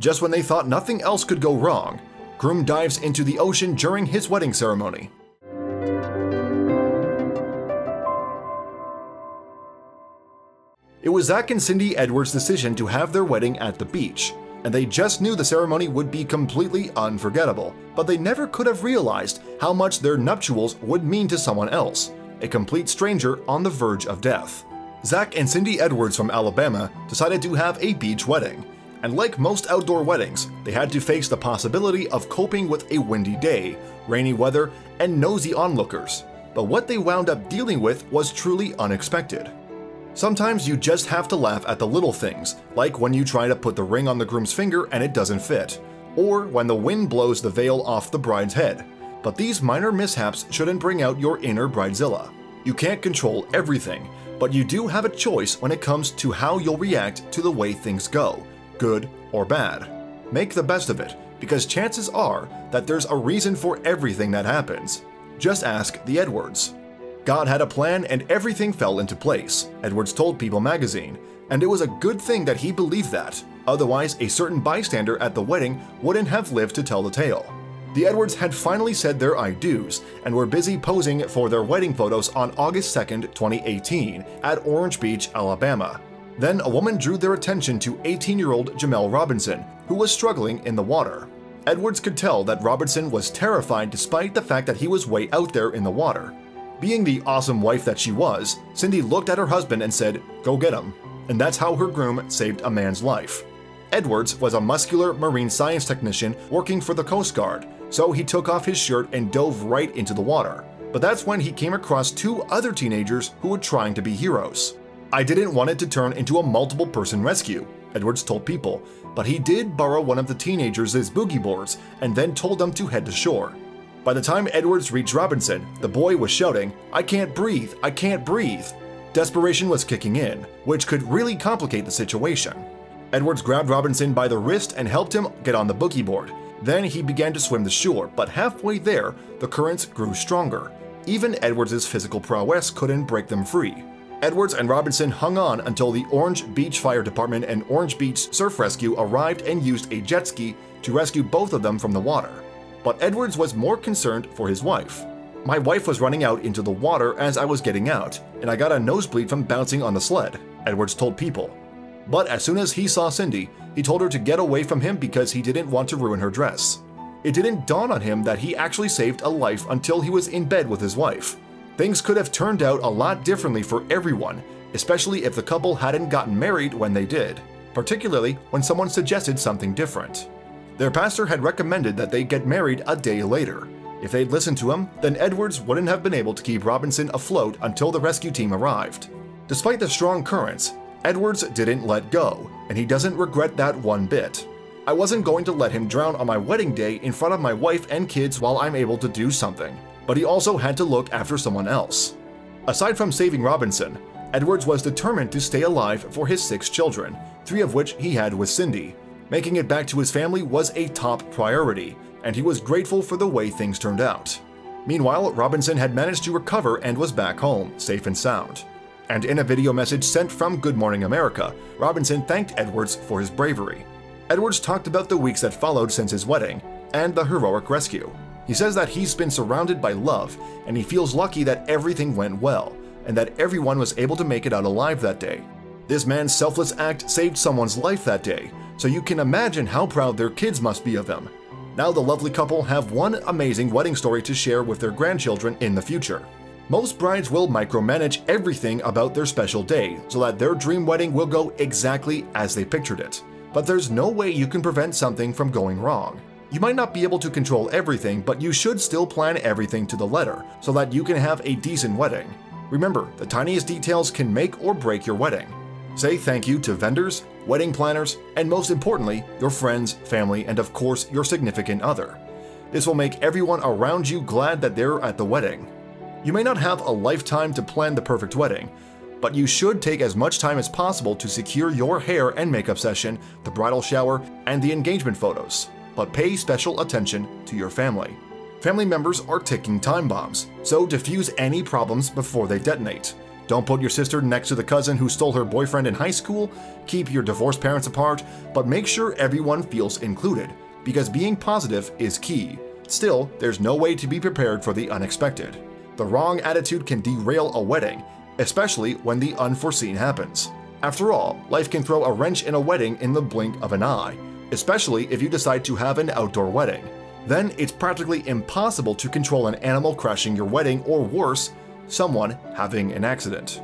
Just when they thought nothing else could go wrong, Groom dives into the ocean during his wedding ceremony. It was Zach and Cindy Edwards' decision to have their wedding at the beach, and they just knew the ceremony would be completely unforgettable, but they never could have realized how much their nuptials would mean to someone else, a complete stranger on the verge of death. Zach and Cindy Edwards from Alabama decided to have a beach wedding, and like most outdoor weddings, they had to face the possibility of coping with a windy day, rainy weather, and nosy onlookers. But what they wound up dealing with was truly unexpected. Sometimes you just have to laugh at the little things, like when you try to put the ring on the groom's finger and it doesn't fit, or when the wind blows the veil off the bride's head. But these minor mishaps shouldn't bring out your inner bridezilla. You can't control everything, but you do have a choice when it comes to how you'll react to the way things go, good or bad. Make the best of it, because chances are that there's a reason for everything that happens. Just ask the Edwards. God had a plan and everything fell into place, Edwards told People magazine, and it was a good thing that he believed that, otherwise a certain bystander at the wedding wouldn't have lived to tell the tale. The Edwards had finally said their I do's and were busy posing for their wedding photos on August 2, 2018 at Orange Beach, Alabama. Then a woman drew their attention to 18-year-old Jamel Robinson, who was struggling in the water. Edwards could tell that Robinson was terrified despite the fact that he was way out there in the water. Being the awesome wife that she was, Cindy looked at her husband and said, "Go get him." And that's how her groom saved a man's life. Edwards was a muscular marine science technician working for the Coast Guard, so he took off his shirt and dove right into the water. But that's when he came across two other teenagers who were trying to be heroes. "I didn't want it to turn into a multiple-person rescue," Edwards told People, but he did borrow one of the teenagers' boogie boards and then told them to head to shore. By the time Edwards reached Robinson, the boy was shouting, "I can't breathe, I can't breathe." Desperation was kicking in, which could really complicate the situation. Edwards grabbed Robinson by the wrist and helped him get on the boogie board. Then he began to swim to shore, but halfway there, the currents grew stronger. Even Edwards' physical prowess couldn't break them free. Edwards and Robinson hung on until the Orange Beach Fire Department and Orange Beach Surf Rescue arrived and used a jet ski to rescue both of them from the water. But Edwards was more concerned for his wife. "My wife was running out into the water as I was getting out, and I got a nosebleed from bouncing on the sled," Edwards told People. But as soon as he saw Cindy, he told her to get away from him because he didn't want to ruin her dress. It didn't dawn on him that he actually saved a life until he was in bed with his wife. Things could have turned out a lot differently for everyone, especially if the couple hadn't gotten married when they did, particularly when someone suggested something different. Their pastor had recommended that they get married a day later. If they'd listened to him, then Edwards wouldn't have been able to keep Robinson afloat until the rescue team arrived. Despite the strong currents, Edwards didn't let go, and he doesn't regret that one bit. "I wasn't going to let him drown on my wedding day in front of my wife and kids while I'm able to do something." But he also had to look after someone else. Aside from saving Robinson, Edwards was determined to stay alive for his 6 children, 3 of which he had with Cindy. Making it back to his family was a top priority, and he was grateful for the way things turned out. Meanwhile, Robinson had managed to recover and was back home, safe and sound. And in a video message sent from Good Morning America, Robinson thanked Edwards for his bravery. Edwards talked about the weeks that followed since his wedding, and the heroic rescue. He says that he's been surrounded by love, and he feels lucky that everything went well, and that everyone was able to make it out alive that day. This man's selfless act saved someone's life that day, so you can imagine how proud their kids must be of him. Now the lovely couple have one amazing wedding story to share with their grandchildren in the future. Most brides will micromanage everything about their special day so that their dream wedding will go exactly as they pictured it. But there's no way you can prevent something from going wrong. You might not be able to control everything, but you should still plan everything to the letter so that you can have a decent wedding. Remember, the tiniest details can make or break your wedding. Say thank you to vendors, wedding planners, and most importantly, your friends, family, and of course, your significant other. This will make everyone around you glad that they're at the wedding. You may not have a lifetime to plan the perfect wedding, but you should take as much time as possible to secure your hair and makeup session, the bridal shower, and the engagement photos. But pay special attention to your family. Family members are ticking time bombs, so defuse any problems before they detonate. Don't put your sister next to the cousin who stole her boyfriend in high school, keep your divorced parents apart, but make sure everyone feels included, because being positive is key. Still, there's no way to be prepared for the unexpected. The wrong attitude can derail a wedding, especially when the unforeseen happens. After all, life can throw a wrench in a wedding in the blink of an eye, especially if you decide to have an outdoor wedding. Then it's practically impossible to control an animal crashing your wedding, or worse, someone having an accident.